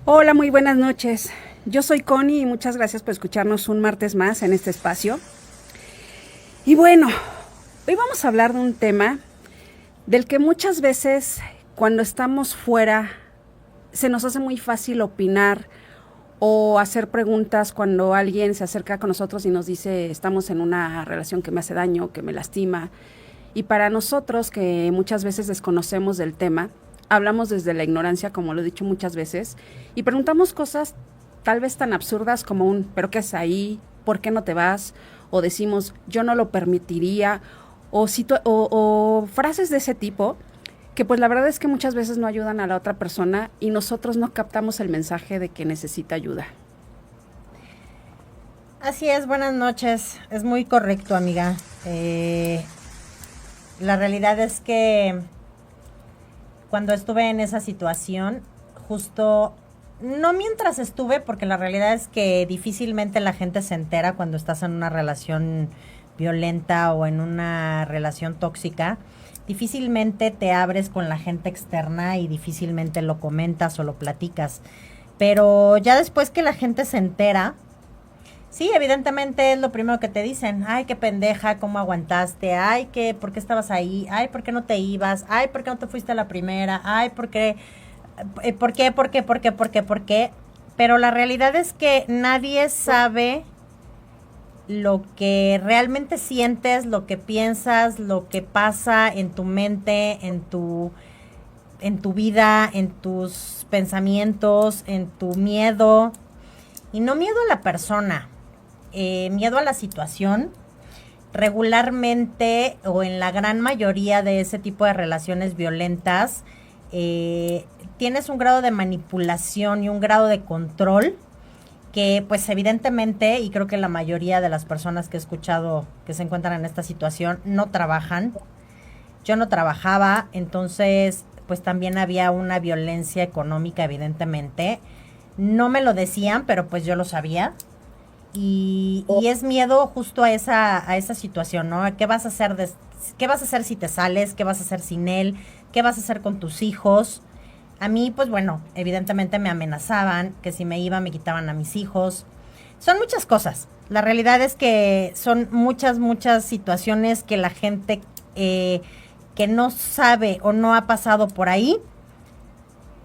Hola, muy buenas noches. Yo soy Connie y muchas gracias por escucharnos un martes más en este espacio. Y bueno, hoy vamos a hablar de un tema del que muchas veces cuando estamos fuera se nos hace muy fácil opinar o hacer preguntas cuando alguien se acerca con nosotros y nos dice estamos en una relación que me hace daño, que me lastima. Y para nosotros que muchas veces desconocemos del tema, hablamos desde la ignorancia, como lo he dicho muchas veces, y preguntamos cosas tal vez tan absurdas como un ¿pero qué es ahí? ¿Por qué no te vas? O decimos yo no lo permitiría, o frases de ese tipo que pues la verdad es que muchas veces no ayudan a la otra persona y nosotros no captamos el mensaje de que necesita ayuda. Así es, buenas noches. Es muy correcto, amiga. La realidad es que cuando estuve en esa situación, justo, no mientras estuve, porque la realidad es que difícilmente la gente se entera cuando estás en una relación violenta o en una relación tóxica. Difícilmente te abres con la gente externa y difícilmente lo comentas o lo platicas. Pero ya después que la gente se entera, sí, evidentemente es lo primero que te dicen. Ay, qué pendeja, cómo aguantaste. Ay, qué, ¿por qué estabas ahí? Ay, ¿por qué no te ibas? Ay, ¿por qué no te fuiste a la primera? Ay, ¿por qué? ¿Por qué? ¿Por qué? ¿Por qué? ¿Por qué? ¿Por qué? Pero la realidad es que nadie sabe lo que realmente sientes, lo que piensas, lo que pasa en tu mente, en tu vida, en tus pensamientos, en tu miedo. Y no miedo a la persona, miedo a la situación. Regularmente o en la gran mayoría de ese tipo de relaciones violentas, tienes un grado de manipulación y un grado de control que pues evidentemente, y creo que la mayoría de las personas que he escuchado que se encuentran en esta situación no trabajan. Yo no trabajaba, entonces pues también había una violencia económica evidentemente. No me lo decían, pero pues yo lo sabía. Y es miedo justo a esa situación, ¿no? ¿Qué vas a hacer qué vas a hacer si te sales? ¿Qué vas a hacer sin él? ¿Qué vas a hacer con tus hijos? A mí, pues bueno, evidentemente me amenazaban que si me iba me quitaban a mis hijos. Son muchas cosas. La realidad es que son muchas, muchas situaciones que la gente que no sabe o no ha pasado por ahí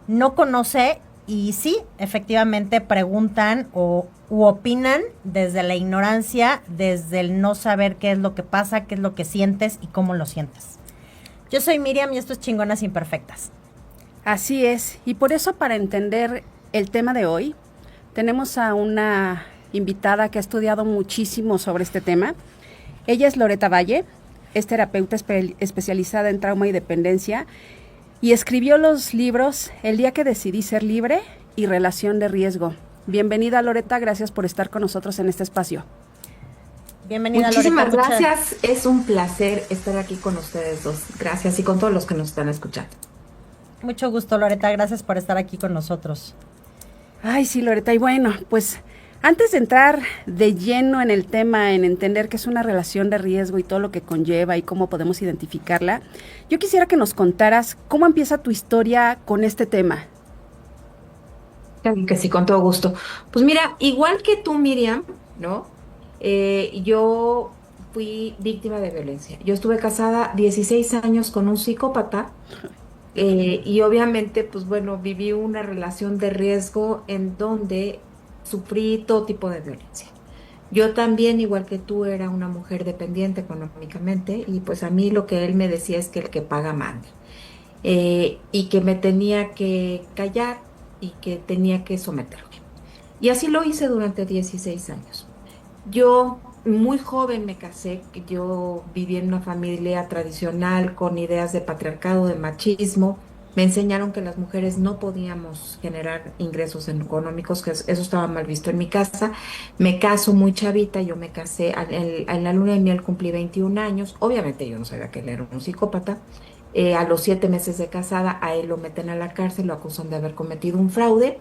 no conoce y sí, efectivamente preguntan o u opinan desde la ignorancia, desde el no saber qué es lo que pasa, qué es lo que sientes y cómo lo sientes. Yo soy Miriam y esto es Chingonas Imperfectas. Así es, y por eso para entender el tema de hoy, tenemos a una invitada que ha estudiado muchísimo sobre este tema. Ella es Loreta Valle, es terapeuta especializada en trauma y dependencia y escribió los libros El día que decidí ser libre y Relación de riesgo. Bienvenida Loreta, gracias por estar con nosotros en este espacio. Bienvenida Loreta, Muchísimas gracias. Es un placer estar aquí con ustedes dos. Gracias y con todos los que nos están escuchando. mucho gusto Loreta, gracias por estar aquí con nosotros. Ay, sí, Loreta, y bueno, pues antes de entrar de lleno en el tema, en entender qué es una relación de riesgo y todo lo que conlleva y cómo podemos identificarla, yo quisiera que nos contaras cómo empieza tu historia con este tema. Claro que sí, con todo gusto. Pues mira, igual que tú, Miriam, ¿no? Yo fui víctima de violencia. Yo estuve casada 16 años con un psicópata. Y obviamente, pues bueno, viví una relación de riesgo en donde sufrí todo tipo de violencia. Yo también, igual que tú, era una mujer dependiente económicamente y pues a mí lo que él me decía es que el que paga manda. Y que me tenía que callar y que tenía que someterme. Y así lo hice durante 16 años. Yo muy joven me casé, que yo viví en una familia tradicional con ideas de patriarcado, de machismo. Me enseñaron que las mujeres no podíamos generar ingresos económicos, que eso estaba mal visto en mi casa. Me caso muy chavita, yo me casé en la luna de miel, cumplí 21 años. Obviamente yo no sabía que él era un psicópata. A los 7 meses de casada, a él lo meten a la cárcel, lo acusan de haber cometido un fraude.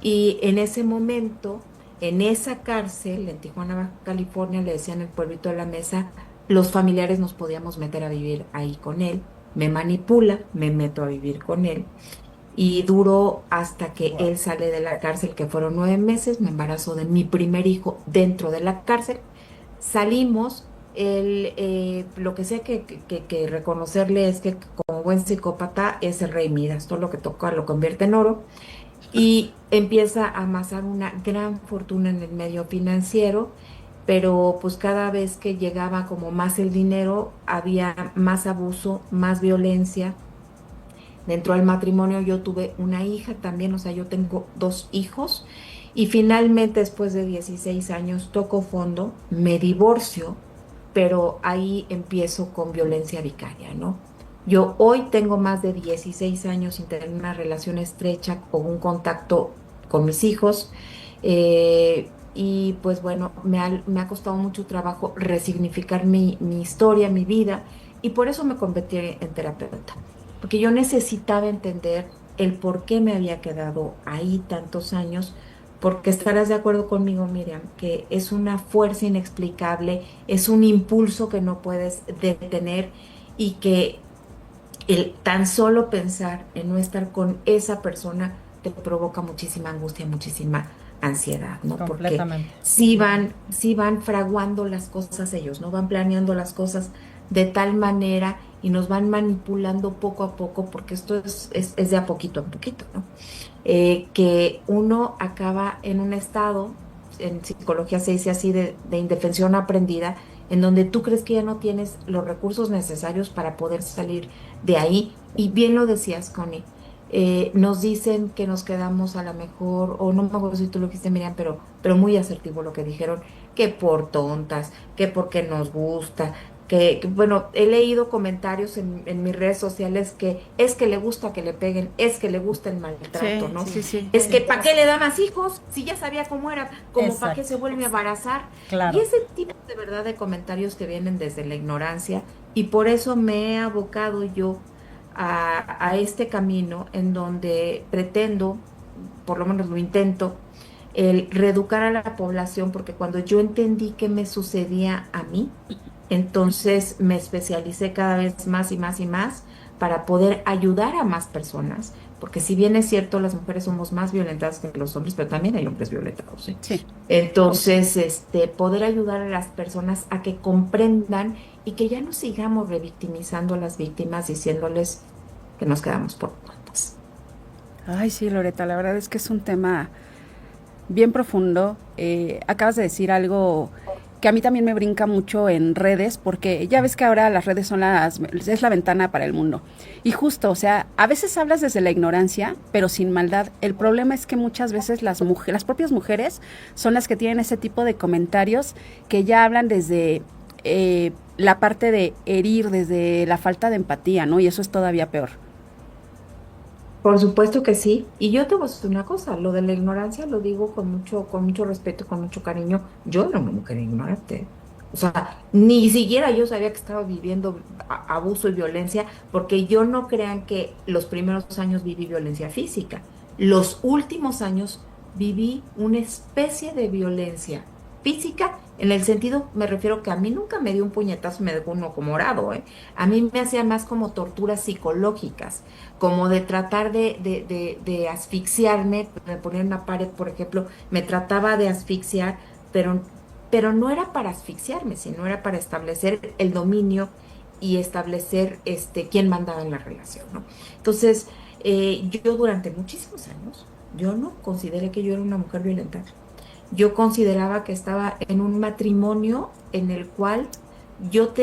Y en ese momento, en esa cárcel, en Tijuana, Baja California, le decían el pueblito de la Mesa, los familiares nos podíamos meter a vivir ahí con él. Me manipula, me meto a vivir con él. y duró hasta que él sale de la cárcel, que fueron 9 meses. Me embarazó de mi primer hijo dentro de la cárcel. Salimos, él, lo que sé que reconocerle es que como buen psicópata es el rey Midas, todo lo que toca lo convierte en oro y empieza a amasar una gran fortuna en el medio financiero, pero pues cada vez que llegaba como más el dinero, había más abuso, más violencia. Dentro del matrimonio yo tuve una hija también, o sea, yo tengo 2 hijos y finalmente después de 16 años toco fondo, me divorcio, pero ahí empiezo con violencia vicaria, ¿no? Yo hoy tengo más de 16 años sin tener una relación estrecha o un contacto con mis hijos, y pues bueno, me ha costado mucho trabajo resignificar mi historia, mi vida, y por eso me convertí en terapeuta, porque yo necesitaba entender el por qué me había quedado ahí tantos años, porque estarás de acuerdo conmigo, Miriam, que es una fuerza inexplicable, es un impulso que no puedes detener y que el tan solo pensar en no estar con esa persona te provoca muchísima angustia, muchísima ansiedad, ¿no? Porque Completamente. sí van fraguando las cosas ellos, ¿no? Van planeando las cosas de tal manera y nos van manipulando poco a poco, porque esto es de a poquito a poquito, ¿no? Que uno acaba en un estado, en psicología se dice así, de indefensión aprendida, en donde tú crees que ya no tienes los recursos necesarios para poder salir de ahí. Y bien lo decías, Connie, nos dicen que nos quedamos a lo mejor, o no me acuerdo si tú lo dijiste, Miriam, pero muy asertivo lo que dijeron, que por tontas, que porque nos gusta, bueno, he leído comentarios en mis redes sociales que es que le gusta que le peguen, es que le gusta el maltrato, Sí, ¿no? sí, sí. Es que ¿para qué le da más hijos? Si ya sabía cómo era, como para qué Exacto. se vuelve a embarazar. Y Claro. ese tipo de verdad de comentarios que vienen desde la ignorancia, y por eso me he abocado yo a este camino en donde pretendo, por lo menos lo intento, el reeducar a la población, porque cuando yo entendí qué me sucedía a mí, entonces me especialicé cada vez más y más y más para poder ayudar a más personas, porque si bien es cierto, las mujeres somos más violentas que los hombres, pero también hay hombres violentados, ¿sí? Sí. Entonces, poder ayudar a las personas a que comprendan y que ya no sigamos revictimizando a las víctimas diciéndoles que nos quedamos por tontas. Ay, sí, Loreta, la verdad es que es un tema bien profundo. Acabas de decir algo que a mí también me brinca mucho en redes, porque ya ves que ahora las redes es la ventana para el mundo. Y justo, o sea, a veces hablas desde la ignorancia, pero sin maldad. El problema es que muchas veces las propias mujeres son las que tienen ese tipo de comentarios que ya hablan desde la parte de herir, desde la falta de empatía, ¿no? Y eso es todavía peor. Por supuesto que sí. Y yo te voy a decir una cosa, lo de la ignorancia lo digo con mucho respeto, con mucho cariño. Yo era una mujer ignorante. O sea, ni siquiera yo sabía que estaba viviendo abuso y violencia, porque yo no crean que los primeros años viví violencia física. Los últimos años viví una especie de violencia física, en el sentido, me refiero que a mí nunca me dio un puñetazo y me dejó uno como morado, ¿eh? A mí me hacía más como torturas psicológicas, como de tratar de asfixiarme, de poner una pared, por ejemplo, me trataba de asfixiar, pero no era para asfixiarme, sino era para establecer el dominio y establecer quién mandaba en la relación, ¿no? Entonces, yo durante muchísimos años, yo no consideré que yo era una mujer violenta. Yo consideraba que estaba en un matrimonio en el cual yo,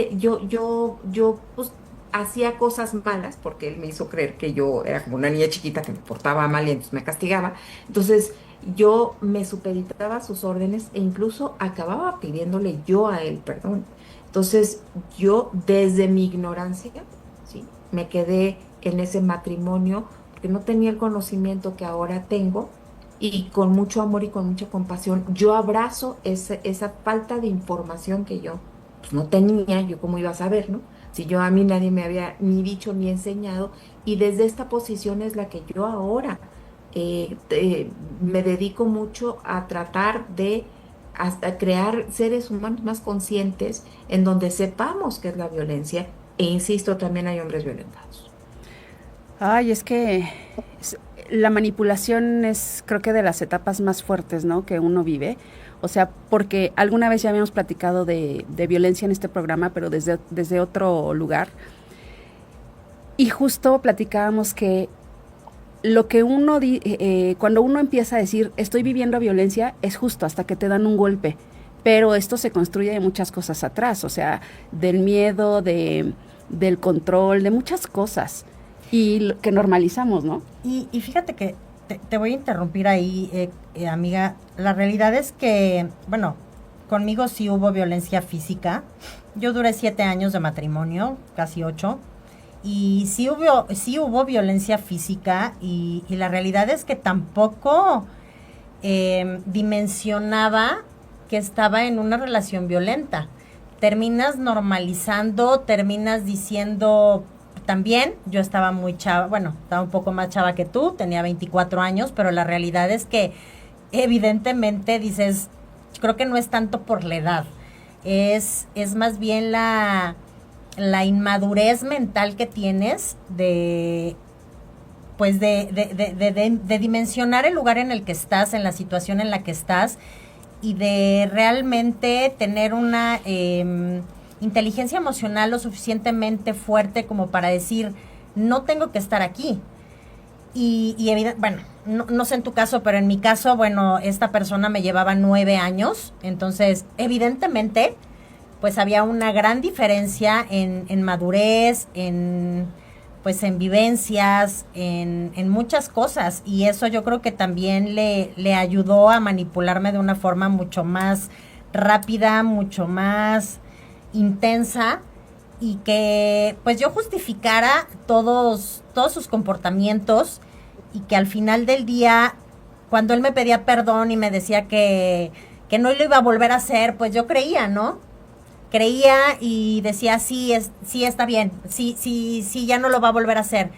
pues, hacía cosas malas, porque él me hizo creer que yo era como una niña chiquita que me portaba mal y entonces me castigaba. Entonces, yo me supeditaba a sus órdenes e incluso acababa pidiéndole yo a él perdón. Entonces, yo desde mi ignorancia, ¿sí? Me quedé en ese matrimonio porque no tenía el conocimiento que ahora tengo, y con mucho amor y con mucha compasión, yo abrazo esa falta de información que yo pues, no tenía, yo cómo iba a saber, ¿no? Si yo a mí nadie me había ni dicho ni enseñado, y desde esta posición es la que yo ahora me dedico mucho a tratar de hasta crear seres humanos más conscientes en donde sepamos qué es la violencia, e insisto, también hay hombres violentados. Ay, es que la manipulación es, creo que de las etapas más fuertes, ¿no? Que uno vive. O sea, porque alguna vez ya habíamos platicado de violencia en este programa, pero desde otro lugar. Y justo platicábamos que lo que cuando uno empieza a decir estoy viviendo violencia, es justo hasta que te dan un golpe. Pero esto se construye de muchas cosas atrás, o sea, del miedo, del control, de muchas cosas. Y que normalizamos, ¿no? Y fíjate que te voy a interrumpir ahí, amiga. La realidad es que, bueno, conmigo sí hubo violencia física. Yo duré 7 años de matrimonio, casi 8. Y sí hubo violencia física y la realidad es que tampoco dimensionaba que estaba en una relación violenta. Terminas normalizando, terminas diciendo también, yo estaba muy chava, bueno, estaba un poco más chava que tú, tenía 24 años, pero la realidad es que evidentemente dices, creo que no es tanto por la edad, es más bien la inmadurez mental que tienes pues de dimensionar el lugar en el que estás, en la situación en la que estás, y de realmente tener una inteligencia emocional lo suficientemente fuerte como para decir, no tengo que estar aquí. Bueno, no sé en tu caso, pero en mi caso, bueno, esta persona me llevaba 9 años, entonces, evidentemente, pues había una gran diferencia en madurez, pues en vivencias, en muchas cosas, y eso yo creo que también le ayudó a manipularme de una forma mucho más rápida, mucho más intensa, y que pues yo justificara todos sus comportamientos, y que al final del día, cuando él me pedía perdón y me decía que no lo iba a volver a hacer, pues yo creía, ¿no? Creía y decía, sí, sí está bien, sí, ya no lo va a volver a hacer.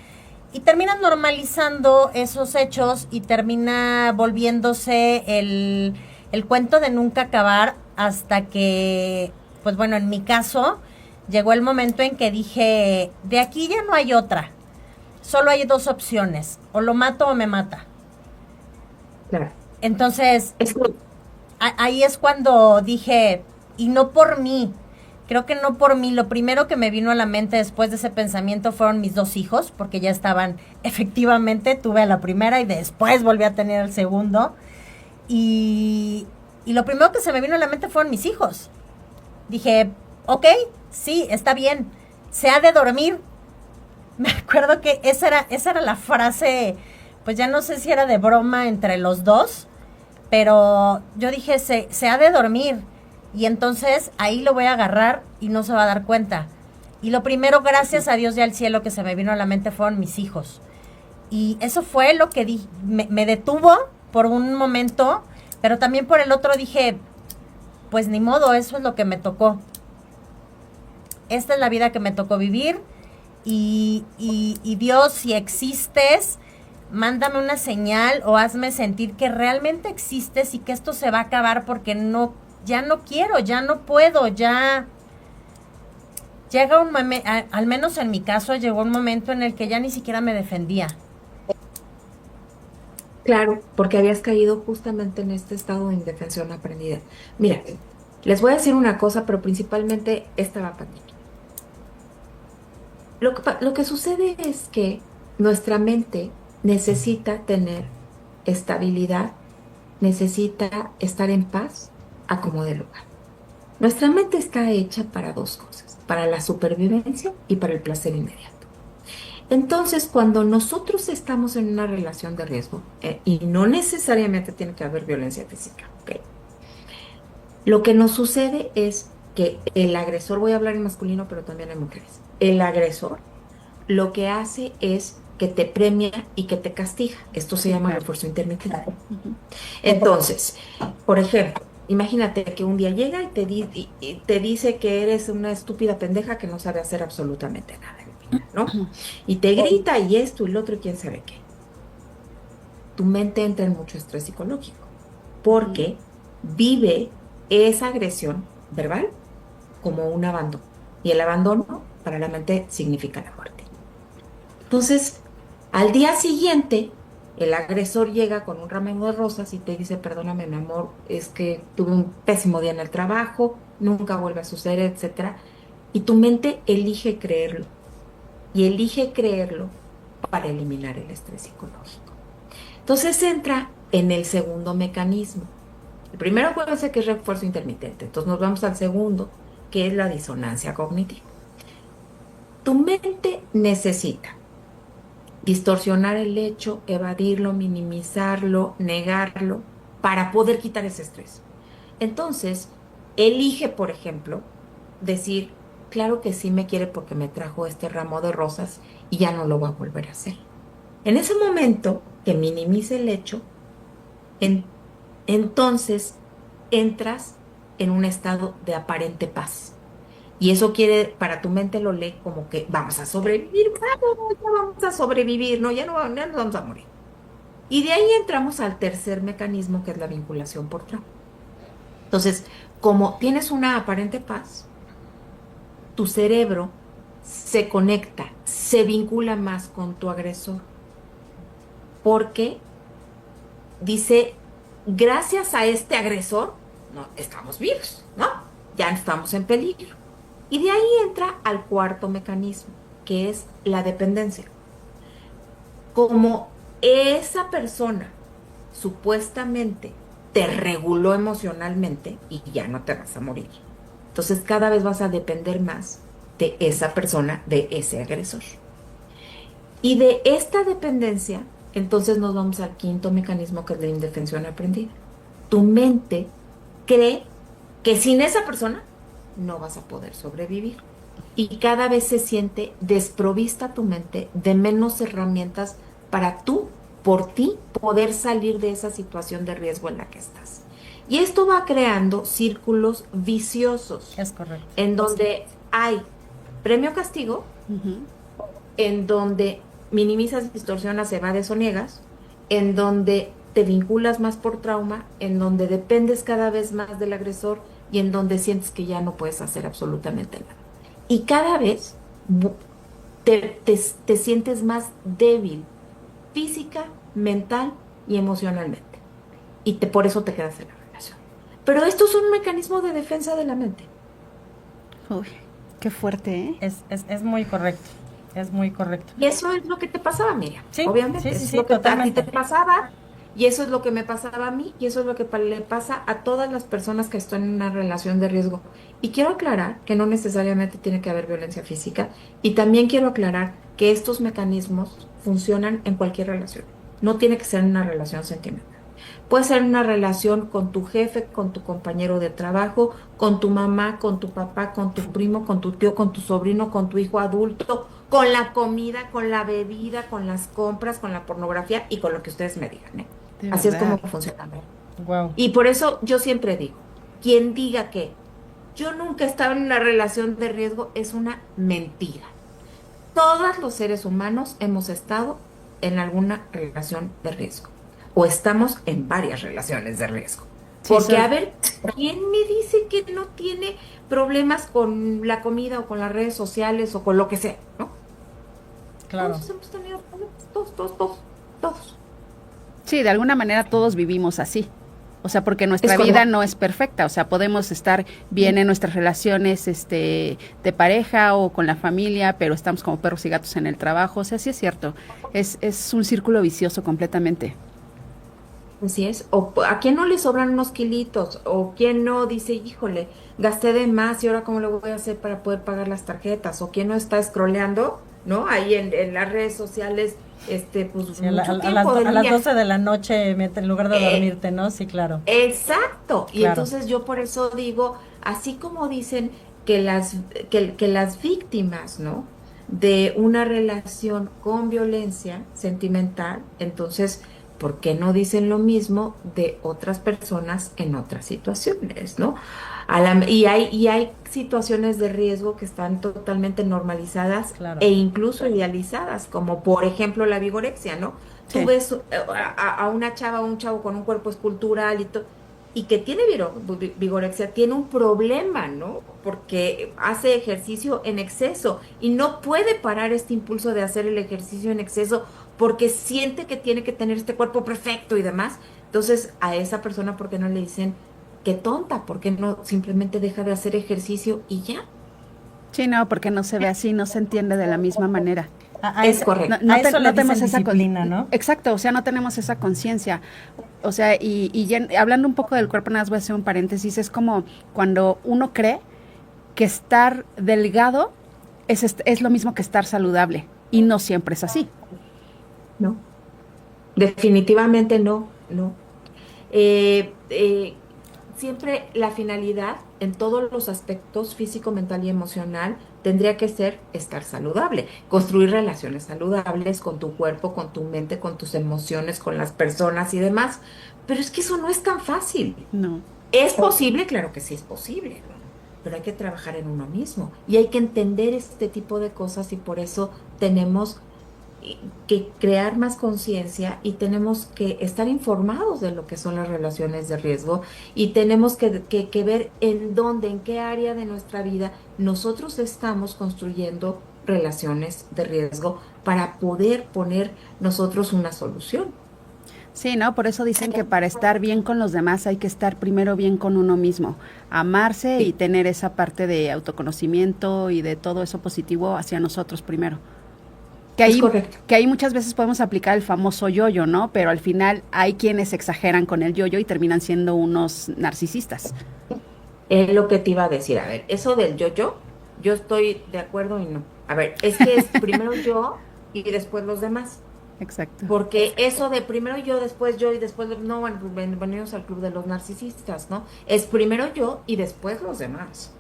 Y termina normalizando esos hechos y termina volviéndose el cuento de nunca acabar, hasta que, pues bueno, en mi caso, llegó el momento en que dije, de aquí ya no hay otra. Solo hay 2 opciones, o lo mato o me mata. Claro. Entonces, Es que, ahí es cuando dije, y no por mí, creo que no por mí, lo primero que me vino a la mente después de ese pensamiento fueron mis 2 hijos, porque ya estaban, efectivamente, tuve a la primera y después volví a tener el segundo, y lo primero que se me vino a la mente fueron mis hijos. Dije, ok, sí, está bien, se ha de dormir. Me acuerdo que esa era la frase, pues ya no sé si era de broma entre los dos, pero yo dije, se ha de dormir, y entonces ahí lo voy a agarrar y no se va a dar cuenta. Y lo primero, gracias a Dios y al cielo, que se me vino a la mente fueron mis hijos. Y eso fue lo que me detuvo por un momento, pero también por el otro dije, pues ni modo, eso es lo que me tocó. Esta es la vida que me tocó vivir, y Dios, si existes, mándame una señal o hazme sentir que realmente existes y que esto se va a acabar, porque ya no quiero, ya no puedo, ya llega un momento, al menos en mi caso, llegó un momento en el que ya ni siquiera me defendía. claro, porque habías caído justamente en este estado de indefensión aprendida. Mira, les voy a decir una cosa, pero principalmente esta va para ti. Lo que sucede es que nuestra mente necesita tener estabilidad, necesita estar en paz a como de lugar. Nuestra mente está hecha para 2 cosas, para la supervivencia y para el placer inmediato. Entonces, cuando nosotros estamos en una relación de riesgo, y no necesariamente tiene que haber violencia física, ¿ok? Lo que nos sucede es que el agresor, voy a hablar en masculino, pero también hay mujeres, el agresor lo que hace es que te premia y que te castiga. Esto se llama refuerzo intermitente. Entonces, por ejemplo, imagínate que un día llega y te dice que eres una estúpida pendeja que no sabe hacer absolutamente nada, ¿no? Y te grita y esto y lo otro y quién sabe qué. Tu mente entra en mucho estrés psicológico porque vive esa agresión verbal como un abandono. Y el abandono para la mente significa la muerte. Entonces, Al día siguiente, el agresor llega con un ramo de rosas y te dice, perdóname, mi amor, es que tuve un pésimo día en el trabajo, nunca vuelve a suceder, etcétera. Y tu mente elige creerlo. Y elige creerlo para eliminar el estrés psicológico. Entonces entra en el segundo mecanismo. El primero acuérdense que es refuerzo intermitente. Entonces nos vamos al segundo, que es la disonancia cognitiva. Tu mente necesita distorsionar el hecho, evadirlo, minimizarlo, negarlo, para poder quitar ese estrés. Entonces, elige, por ejemplo, decir, claro que sí me quiere porque me trajo este ramo de rosas y ya no lo va a volver a hacer. En ese momento que minimice el hecho, en- entonces entras en un estado de aparente paz. Y eso quiere, para tu mente lo lee como que vamos a sobrevivir, vamos, ya vamos a sobrevivir, no, ya nos vamos a morir. Y de ahí entramos al tercer mecanismo, que es la vinculación por trauma. Entonces, como tienes una aparente paz, tu cerebro se conecta, se vincula más con tu agresor, porque dice, gracias a este agresor, no, estamos vivos, ¿no? Ya no estamos en peligro. Y de ahí entra al cuarto mecanismo, que es la dependencia. Como esa persona supuestamente te reguló emocionalmente y ya no te vas a morir. Entonces cada vez vas a depender más de esa persona, de ese agresor. Y de esta dependencia, entonces nos vamos al quinto mecanismo, que es la indefensión aprendida. Tu mente cree que sin esa persona no vas a poder sobrevivir. Y cada vez se siente desprovista tu mente de menos herramientas para tú, por ti, poder salir de esa situación de riesgo en la que estás. Y esto va creando círculos viciosos, Es correcto. en donde hay premio-castigo, Ujú. en donde minimizas, distorsionas, evades o niegas, en donde te vinculas más por trauma, en donde dependes cada vez más del agresor y en donde sientes que ya no puedes hacer absolutamente nada. Y cada vez bu- te sientes más débil física, mental y emocionalmente. Por eso te quedas en la relación. Pero esto es un mecanismo de defensa de la mente. Uy, qué fuerte, ¿eh? Es muy correcto. Es muy correcto. Y eso es lo que te pasaba, Miriam. Sí, Obviamente, sí, sí, eso es sí, lo que a ti totalmente. te pasaba, y eso es lo que me pasaba a mí, y eso es lo que le pasa a todas las personas que están en una relación de riesgo. Y quiero aclarar que no necesariamente tiene que haber violencia física, y también quiero aclarar que estos mecanismos funcionan en cualquier relación. No tiene que ser en una relación sentimental. Puede ser una relación con tu jefe, con tu compañero de trabajo, con tu mamá, con tu papá, con tu primo, con tu tío, con tu sobrino, con tu hijo adulto, con la comida, con la bebida, con las compras, con la pornografía y con lo que ustedes me digan, ¿eh? De Así es como verdad. funciona. Wow. Y por eso yo siempre digo, quien diga que yo nunca he estado en una relación de riesgo es una mentira. Todos los seres humanos hemos estado en alguna relación de riesgo o estamos en varias relaciones de riesgo. Sí, Porque, a ver, ¿quién me dice que no tiene problemas con la comida o con las redes sociales o con lo que sea, ¿no? Claro. Todos hemos tenido problemas, todos, todos, todos, todos. sí, de alguna manera todos vivimos así. O sea, porque nuestra Es vida correcto. no es perfecta. O sea, podemos estar bien en nuestras relaciones, de pareja o con la familia, pero estamos como perros y gatos en el trabajo. O sea, sí es cierto. Es un círculo vicioso completamente. Así es. A quién no le sobran unos kilitos, o quién no dice, híjole, gasté de más y ahora cómo lo voy a hacer para poder pagar las tarjetas, o quién no está scrolleando, ¿no? Ahí en las redes sociales, pues Sí, a, la- mucho a las, tiempo a del las día. 12 de la noche, en lugar de Eh, dormirte, ¿no? Sí, claro. exacto. Y Claro. entonces yo por eso digo, así como dicen que las víctimas, ¿no? De una relación con violencia sentimental, entonces, ¿por qué no dicen lo mismo de otras personas en otras situaciones, ¿no? Y hay situaciones de riesgo que están totalmente normalizadas Claro. e incluso idealizadas, como por ejemplo la vigorexia, ¿no? Tú Sí. ves a una chava o un chavo con un cuerpo escultural y que tiene vigorexia, tiene un problema, ¿no? Porque hace ejercicio en exceso y no puede parar este impulso de hacer el ejercicio en exceso porque siente que tiene que tener este cuerpo perfecto y demás. Entonces, a esa persona, ¿por qué no le dicen, qué tonta? ¿Por qué no simplemente deja de hacer ejercicio y ya? Sí, no, porque no se ve así, no se entiende de la misma manera. Es correcto. A eso le tenemos dicen esa disciplina, ¿no? Exacto, o sea, no tenemos esa conciencia. O sea, hablando un poco del cuerpo, nada más voy a hacer un paréntesis, es como cuando uno cree que estar delgado es lo mismo que estar saludable, y no siempre es así. No, definitivamente no, no. Eh, eh, Siempre la finalidad en todos los aspectos físico, mental y emocional tendría que ser estar saludable, construir relaciones saludables con tu cuerpo, con tu mente, con tus emociones, con las personas y demás. Pero es que eso no es tan fácil. No. ¿Es posible? Claro que sí es posible, pero hay que trabajar en uno mismo y hay que entender este tipo de cosas y por eso tenemos que crear más conciencia y tenemos que estar informados de lo que son las relaciones de riesgo y tenemos que ver en dónde, en qué área de nuestra vida nosotros estamos construyendo relaciones de riesgo para poder poner nosotros una solución. Sí, ¿no? Por eso dicen que para estar bien con los demás hay que estar primero bien con uno mismo, amarse y Sí, tener esa parte de autoconocimiento y de todo eso positivo hacia nosotros primero. Que es ahí, correcto. que ahí muchas veces podemos aplicar el famoso yo-yo, ¿no? Pero al final hay quienes exageran con el yo-yo y terminan siendo unos narcisistas. Es lo que te iba a decir. A ver, eso del yo estoy de acuerdo y no. A ver, es que es primero yo y después los demás. Exacto. Porque eso de primero yo y después, no, bueno, pues venimos al club de los narcisistas, ¿no? Es primero yo y después los demás,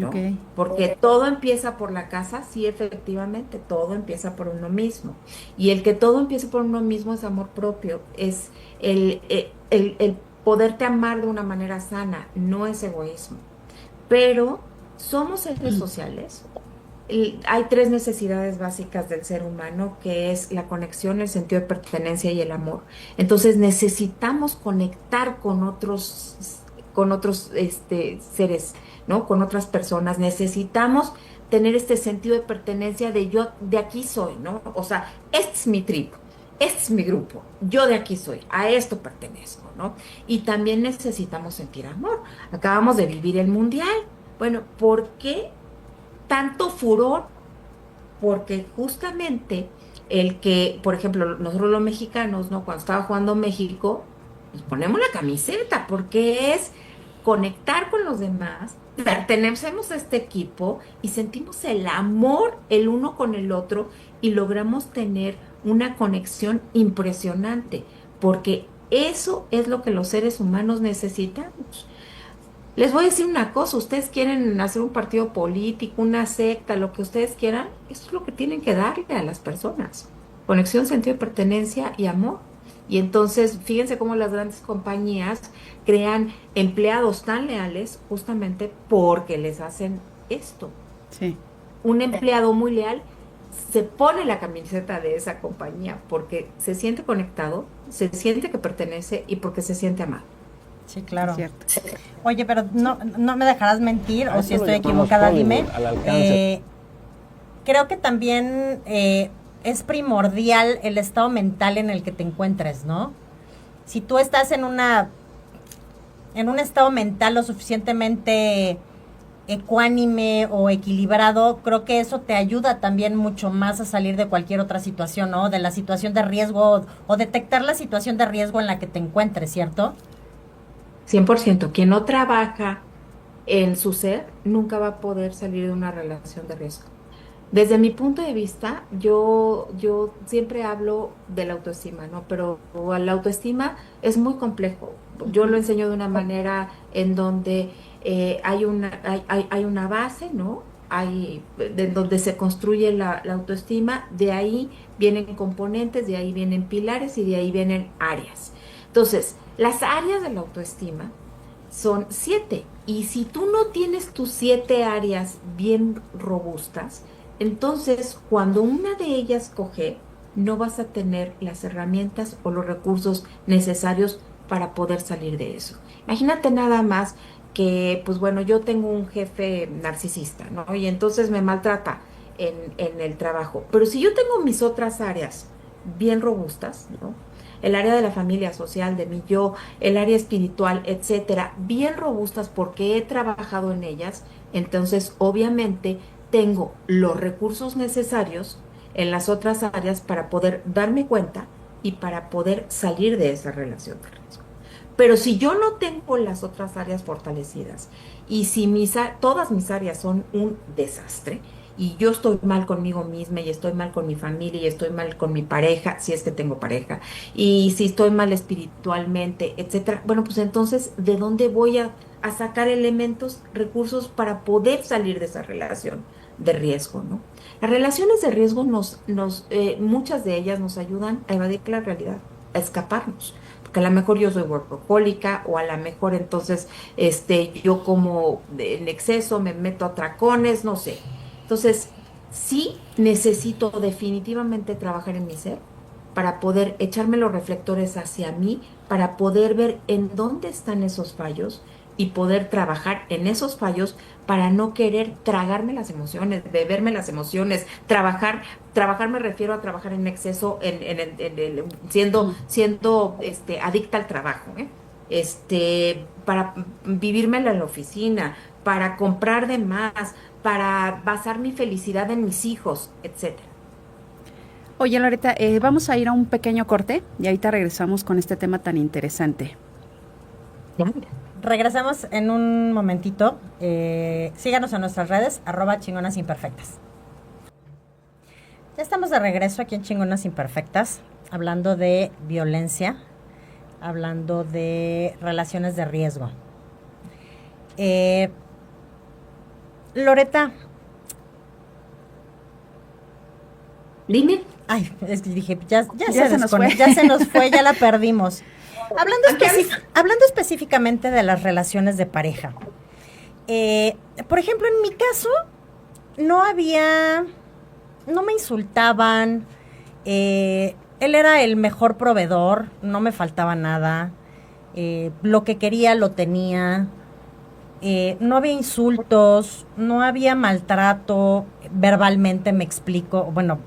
Ok. ¿no? Porque todo empieza por la casa, sí, efectivamente, todo empieza por uno mismo. Y el que todo empiece por uno mismo es amor propio, es el poderte amar de una manera sana, no es egoísmo. Pero somos seres sociales. Hay tres necesidades básicas del ser humano, que es la conexión, el sentido de pertenencia y el amor. Entonces necesitamos conectar con otros seres, ¿no? Con otras personas. Necesitamos tener este sentido de pertenencia de yo de aquí soy, ¿no? O sea, este es mi tribu, este es mi grupo, yo de aquí soy, a esto pertenezco, ¿no? Y también necesitamos sentir amor. Acabamos de vivir el mundial. Bueno, ¿por qué tanto furor? Porque justamente el que, por ejemplo, nosotros los mexicanos, ¿no? Cuando estaba jugando México, nos ponemos la camiseta porque es conectar con los demás, pertenecemos a este equipo y sentimos el amor el uno con el otro y logramos tener una conexión impresionante, porque eso es lo que los seres humanos necesitamos. Les voy a decir una cosa, ustedes quieren hacer un partido político, una secta, lo que ustedes quieran, eso es lo que tienen que darle a las personas. Conexión, sentido de pertenencia y amor. Y entonces, fíjense cómo las grandes compañías crean empleados tan leales justamente porque les hacen esto. Sí. Un empleado muy leal se pone la camiseta de esa compañía porque se siente conectado, se siente que pertenece y porque se siente amado. Sí, Es claro. cierto. Oye, pero no me dejarás mentir, A o si esto lo estoy llamamos equivocada, Collingwood, dime. al alcance. Creo que también es primordial el estado mental en el que te encuentres, ¿no? Si tú estás en un estado mental lo suficientemente ecuánime o equilibrado, creo que eso te ayuda también mucho más a salir de cualquier otra situación, ¿no? De la situación de riesgo o detectar la situación de riesgo en la que te encuentres, ¿cierto? 100%. Quien no trabaja en su ser nunca va a poder salir de una relación de riesgo. Desde mi punto de vista, yo siempre hablo de la autoestima, ¿no? Pero la autoestima es muy complejo. Yo lo enseño de una manera en donde hay una base, ¿no? De donde se construye la autoestima, de ahí vienen componentes, de ahí vienen pilares y de ahí vienen áreas. Entonces, las áreas de la autoestima son 7. Y si tú no tienes tus 7 áreas bien robustas, entonces cuando una de ellas coge, no vas a tener las herramientas o los recursos necesarios para poder salir de eso. Imagínate nada más que, pues bueno, yo tengo un jefe narcisista, ¿no? Y entonces me maltrata en el trabajo. Pero si yo tengo mis otras áreas bien robustas, ¿no? El área de la familia social, de mi yo, el área espiritual, etcétera, bien robustas porque he trabajado en ellas. Entonces, obviamente, tengo los recursos necesarios en las otras áreas para poder darme cuenta y para poder salir de esa relación de riesgo. Pero si yo no tengo las otras áreas fortalecidas y si todas mis áreas son un desastre y yo estoy mal conmigo misma y estoy mal con mi familia y estoy mal con mi pareja, si es que tengo pareja, y si estoy mal espiritualmente, etcétera, bueno, pues entonces, ¿de dónde voy a sacar elementos, recursos para poder salir de esa relación de riesgo, ¿no? Las relaciones de riesgo muchas de ellas nos ayudan a evadir la realidad, a escaparnos. Porque a lo mejor yo soy workahólica o a lo mejor entonces yo como en exceso me meto a tracones, no sé. Entonces, sí necesito definitivamente trabajar en mi ser para poder echarme los reflectores hacia mí, para poder ver en dónde están esos fallos y poder trabajar en esos fallos para no querer tragarme las emociones, beberme las emociones, trabajar me refiero a trabajar en exceso, siendo adicta al trabajo, ¿eh? Para vivírmela en la oficina, para comprar de más, para basar mi felicidad en mis hijos, etcétera. Oye, Loreta, vamos a ir a un pequeño corte y ahorita regresamos con este tema tan interesante. Regresamos en un momentito. Síganos en nuestras redes, @chingonasimperfectas. Ya estamos de regreso aquí en Chingonas Imperfectas, hablando de violencia, hablando de relaciones de riesgo. Loreta. Dime. Ay, es que dije, ya Ya se nos fue, ya la perdimos. Hablando específicamente de las relaciones de pareja. Por ejemplo, en mi caso, no me insultaban, él era el mejor proveedor, no me faltaba nada, lo que quería lo tenía, no había insultos, no había maltrato, verbalmente me explico, bueno,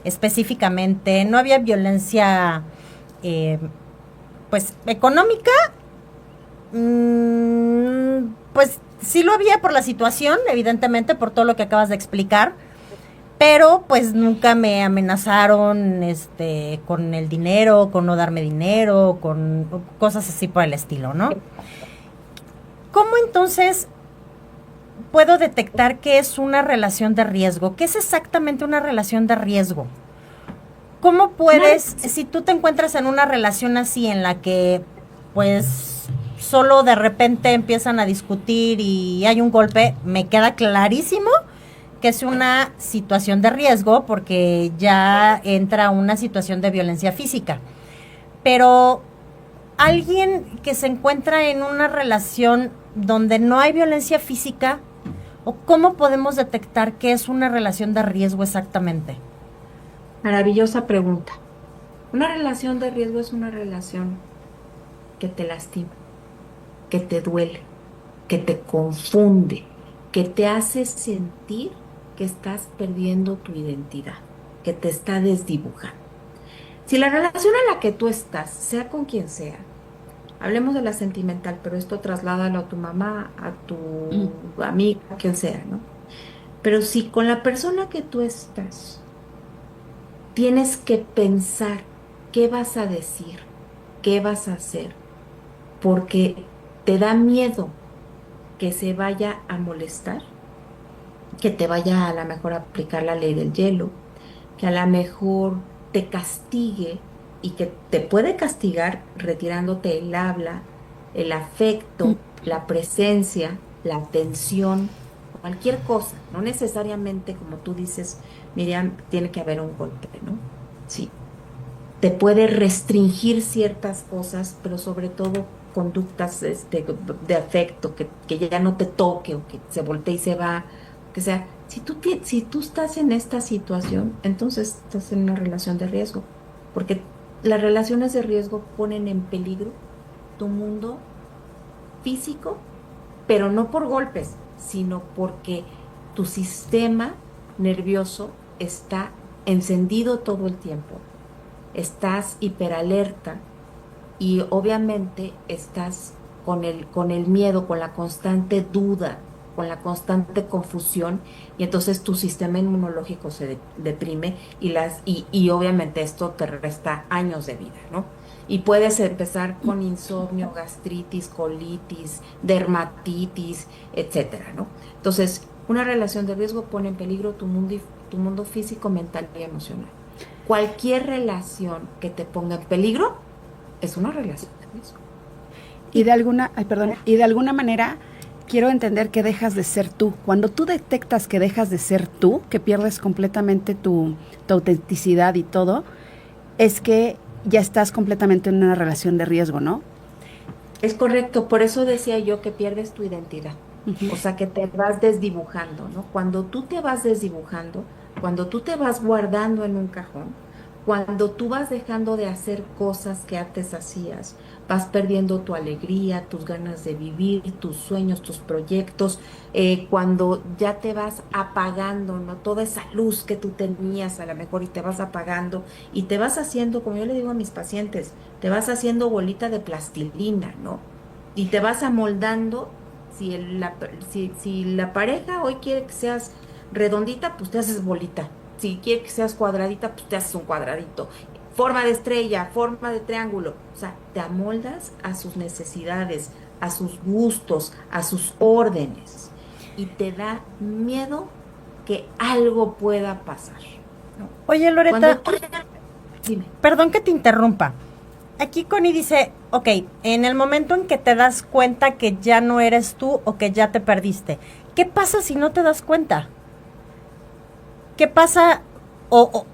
específicamente, no había violencia, pues, económica, pues sí lo había por la situación, evidentemente, por todo lo que acabas de explicar, pero pues nunca me amenazaron con el dinero, con no darme dinero, con cosas así por el estilo, ¿no? ¿Cómo entonces puedo detectar qué es una relación de riesgo? ¿Qué es exactamente una relación de riesgo? ¿Cómo puedes, si tú te encuentras en una relación así en la que pues solo de repente empiezan a discutir y hay un golpe, me queda clarísimo que es una situación de riesgo porque ya entra una situación de violencia física? Pero alguien que se encuentra en una relación donde no hay violencia física, ¿o cómo podemos detectar qué es una relación de riesgo exactamente? Maravillosa pregunta. Una relación de riesgo es una relación que te lastima, que te duele, que te confunde, que te hace sentir que estás perdiendo tu identidad, que te está desdibujando. Si la relación en la que tú estás, sea con quien sea, hablemos de la sentimental, pero esto trasládalo a tu mamá, a tu amiga, a quien sea, ¿no? Pero si con la persona que tú estás, tienes que pensar qué vas a decir, qué vas a hacer, porque te da miedo que se vaya a molestar, que te vaya a lo mejor a aplicar la ley del hielo, que a lo mejor te castigue y que te puede castigar retirándote el habla, el afecto, la presencia, la atención, cualquier cosa, no necesariamente como tú dices, Miriam, tiene que haber un golpe, ¿no? Sí, te puede restringir ciertas cosas, pero sobre todo conductas de afecto, que ya no te toque o que se voltee y se va, que sea, si tú estás en esta situación, entonces estás en una relación de riesgo, porque las relaciones de riesgo ponen en peligro tu mundo físico, pero no por golpes, sino porque tu sistema nervioso está encendido todo el tiempo, estás hiperalerta y obviamente estás con el miedo, con la constante duda, con la constante confusión, y entonces tu sistema inmunológico se deprime y obviamente esto te resta años de vida, ¿no? Y puedes empezar con insomnio, gastritis, colitis, dermatitis, etcétera, ¿no? Entonces, una relación de riesgo pone en peligro tu mundo físico, mental y emocional. Cualquier relación que te ponga en peligro es una relación de riesgo. Y de alguna manera quiero entender que dejas de ser tú. Cuando tú detectas que dejas de ser tú, que pierdes completamente tu autenticidad y todo, es que ya estás completamente en una relación de riesgo, ¿no? Es correcto, por eso decía yo que pierdes tu identidad. Uh-huh. O sea, que te vas desdibujando, ¿no? Cuando tú te vas desdibujando, cuando tú te vas guardando en un cajón, cuando tú vas dejando de hacer cosas que antes hacías, vas perdiendo tu alegría, tus ganas de vivir, tus sueños, tus proyectos, cuando ya te vas apagando, ¿no? Toda esa luz que tú tenías a lo mejor y te vas apagando y te vas haciendo, como yo le digo a mis pacientes, te vas haciendo bolita de plastilina, ¿no? Y te vas amoldando. Si la pareja hoy quiere que seas redondita, pues te haces bolita. Si quiere que seas cuadradita, pues te haces un cuadradito. Forma de estrella, forma de triángulo. O sea, te amoldas a sus necesidades, a sus gustos, a sus órdenes. Y te da miedo que algo pueda pasar, ¿no? Oye, Loreta, Dime. perdón que te interrumpa. Aquí Connie dice, ok, en el momento en que te das cuenta que ya no eres tú o que ya te perdiste, ¿qué pasa si no te das cuenta? ¿Qué pasa? O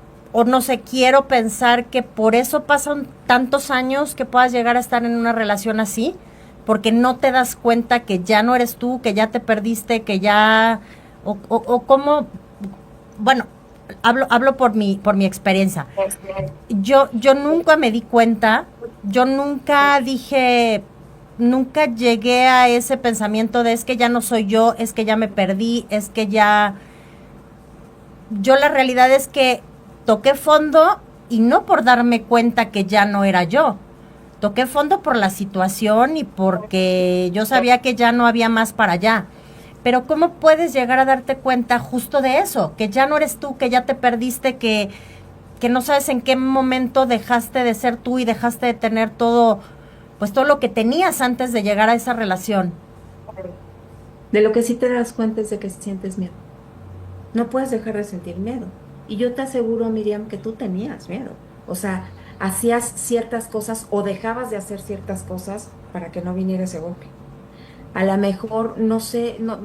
no sé, quiero pensar que por eso pasan tantos años que puedas llegar a estar en una relación así, porque no te das cuenta que ya no eres tú, que ya te perdiste, que ya... O cómo... Bueno, hablo por mi experiencia. Yo nunca me di cuenta, yo nunca dije, nunca llegué a ese pensamiento de es que ya no soy yo, es que ya me perdí, es que ya... Yo la realidad es que toqué fondo y no por darme cuenta que ya no era yo. Toqué fondo por la situación y porque yo sabía que ya no había más para allá. Pero ¿cómo puedes llegar a darte cuenta justo de eso? Que ya no eres tú, que ya te perdiste, que no sabes en qué momento dejaste de ser tú y dejaste de tener todo, pues todo lo que tenías antes de llegar a esa relación. De lo que sí te das cuenta es de que sientes miedo. No puedes dejar de sentir miedo. Y yo te aseguro, Miriam, que tú tenías miedo. O sea, hacías ciertas cosas o dejabas de hacer ciertas cosas para que no viniera ese golpe. A lo mejor, no sé, no,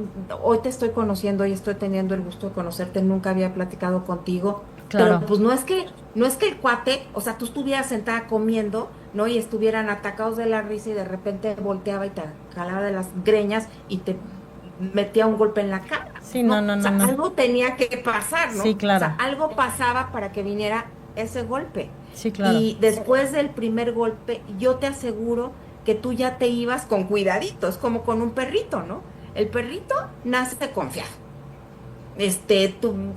hoy te estoy conociendo y estoy teniendo el gusto de conocerte, nunca había platicado contigo, Claro. pero pues no es que el cuate, o sea, tú estuvieras sentada comiendo, ¿no? Y estuvieran atacados de la risa y de repente volteaba y te jalaba de las greñas y te metía un golpe en la cara. Sí, no. O sea, algo tenía que pasar, ¿no? Sí, claro. O sea, algo pasaba para que viniera ese golpe. Sí, claro. Y después del primer golpe, yo te aseguro que tú ya te ibas con cuidadito, es como con un perrito, ¿no? El perrito nace confiado.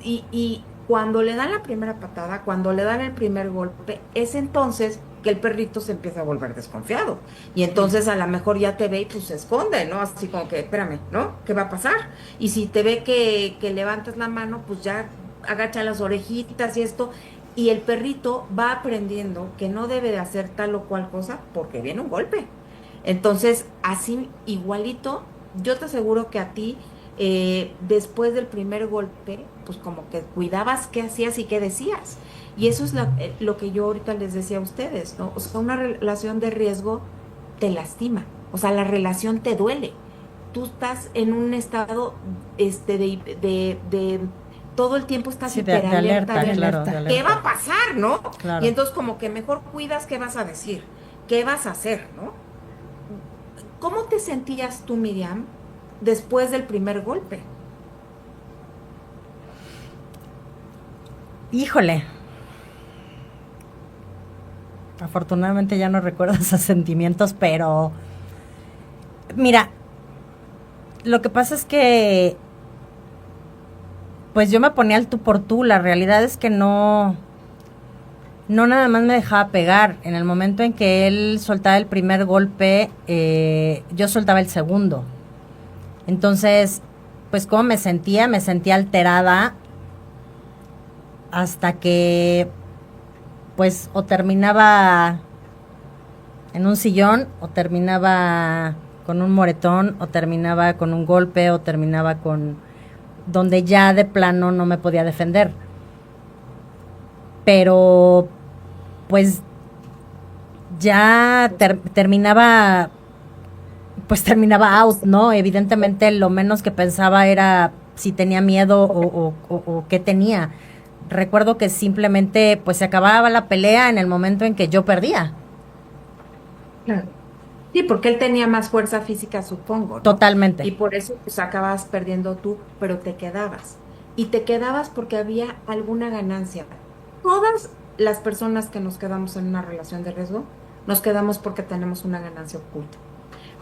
Y cuando le dan la primera patada, cuando le dan el primer golpe, es entonces que el perrito se empieza a volver desconfiado. Y entonces a lo mejor ya te ve y pues se esconde, ¿no? Así como que, espérame, ¿no? ¿Qué va a pasar? Y si te ve que levantas la mano, pues ya agacha las orejitas y esto. Y el perrito va aprendiendo que no debe de hacer tal o cual cosa porque viene un golpe. Entonces, así igualito, yo te aseguro que a ti, después del primer golpe, pues como que cuidabas qué hacías y qué decías. Y eso es lo que yo ahorita les decía a ustedes, ¿no? O sea, una relación de riesgo te lastima, o sea, la relación te duele. Tú estás en un estado de todo el tiempo estás Sí, de alerta, claro, de ¿qué alerta. va a pasar, no? Claro. Y entonces como que mejor cuidas qué vas a decir, qué vas a hacer, ¿no? ¿Cómo te sentías tú, Miriam, después del primer golpe? Híjole. Afortunadamente ya no recuerdo esos sentimientos, pero mira, lo que pasa es que pues yo me ponía al tú por tú. La realidad es que no nada más me dejaba pegar. En el momento en que él soltaba el primer golpe, yo soltaba el segundo. Entonces, pues cómo me sentía alterada hasta que pues o terminaba en un sillón, o terminaba con un moretón, o terminaba con un golpe, o terminaba con donde ya de plano no me podía defender. Pero pues ya terminaba, pues terminaba out, ¿no? Evidentemente lo menos que pensaba era si tenía miedo o qué tenía. Recuerdo que simplemente pues se acababa la pelea en el momento en que yo perdía. Claro. Sí, porque él tenía más fuerza física, supongo, ¿no? Totalmente. Y por eso pues acababas perdiendo tú, pero te quedabas. Y te quedabas porque había alguna ganancia. Todas las personas que nos quedamos en una relación de riesgo, nos quedamos porque tenemos una ganancia oculta.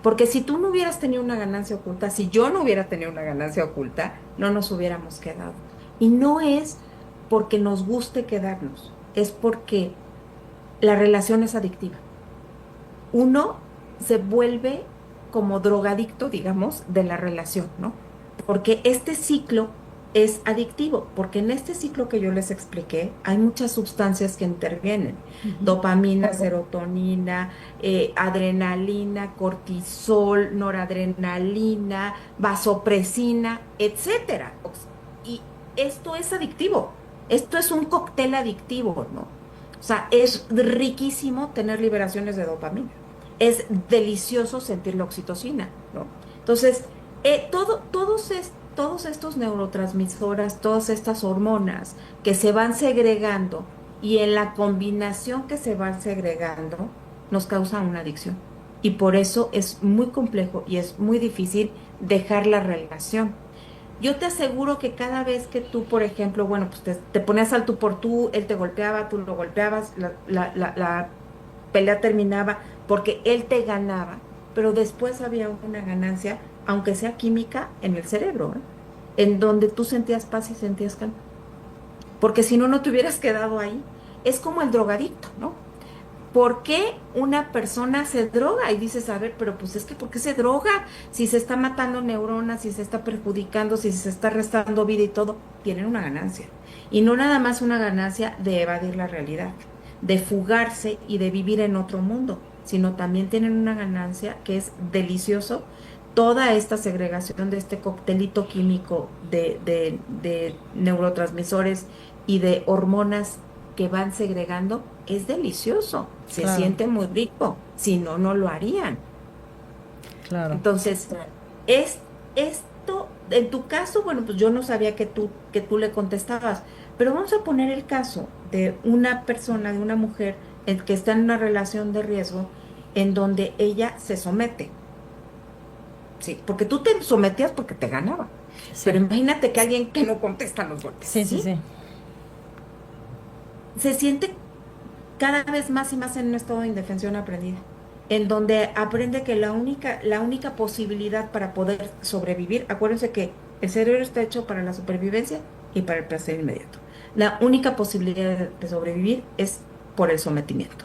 Porque si tú no hubieras tenido una ganancia oculta, si yo no hubiera tenido una ganancia oculta, no nos hubiéramos quedado. Y no es porque nos guste quedarnos, es porque la relación es adictiva. Uno se vuelve como drogadicto, digamos, de la relación, ¿no? Porque este ciclo es adictivo, porque en este ciclo que yo les expliqué hay muchas sustancias que intervienen, dopamina, serotonina, adrenalina, cortisol, noradrenalina, vasopresina, etcétera. Y esto es adictivo, esto es un cóctel adictivo, ¿no? O sea, es riquísimo tener liberaciones de dopamina. Es delicioso sentir la oxitocina, ¿no? Entonces, todos estos neurotransmisores, todas estas hormonas que se van segregando y en la combinación que se van segregando, nos causan una adicción. Y por eso es muy complejo y es muy difícil dejar la relación. Yo te aseguro que cada vez que tú, por ejemplo, bueno, pues te ponías al tú por tú, él te golpeaba, tú lo golpeabas, la pelea terminaba porque él te ganaba, pero después había una ganancia, aunque sea química, en el cerebro, en donde tú sentías paz y sentías calma. Porque si no, no te hubieras quedado ahí. Es como el drogadicto, ¿no? ¿Por qué una persona se droga? Y dices, a ver, pero pues es que ¿por qué se droga? Si se está matando neuronas, si se está perjudicando, si se está restando vida y todo, tienen una ganancia. Y no nada más una ganancia de evadir la realidad, de fugarse y de vivir en otro mundo, sino también tienen una ganancia que es delicioso. Toda esta segregación de este coctelito químico de neurotransmisores y de hormonas que van segregando es delicioso, se Claro. siente muy rico, si no, no lo harían. Claro. Entonces, es esto, en tu caso, bueno, pues yo no sabía que tú le contestabas, pero vamos a poner el caso de una persona, de una mujer que está en una relación de riesgo en donde ella se somete. Sí, porque tú te sometías porque te ganaba. Sí. Pero imagínate que alguien que no contesta los golpes. Sí. Se siente cada vez más y más en un estado de indefensión aprendida, en donde aprende que la única posibilidad para poder sobrevivir, acuérdense que el cerebro está hecho para la supervivencia y para el placer inmediato. La única posibilidad de sobrevivir es por el sometimiento.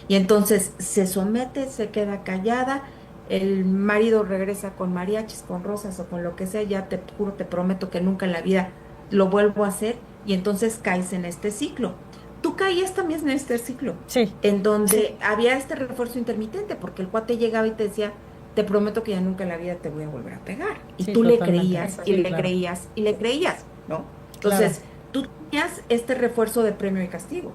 Y entonces se somete, se queda callada, el marido regresa con mariachis, con rosas o con lo que sea, ya te juro, te prometo que nunca en la vida lo vuelvo a hacer y entonces caes en este ciclo. Tú caías también en este ciclo, Sí. en donde había este refuerzo intermitente, porque el cuate llegaba y te decía, te prometo que ya nunca en la vida te voy a volver a pegar. Y Sí, tú le totalmente. creías, y Sí, le claro. creías, y le creías, ¿no? Entonces, tú tenías este refuerzo de premio y castigo.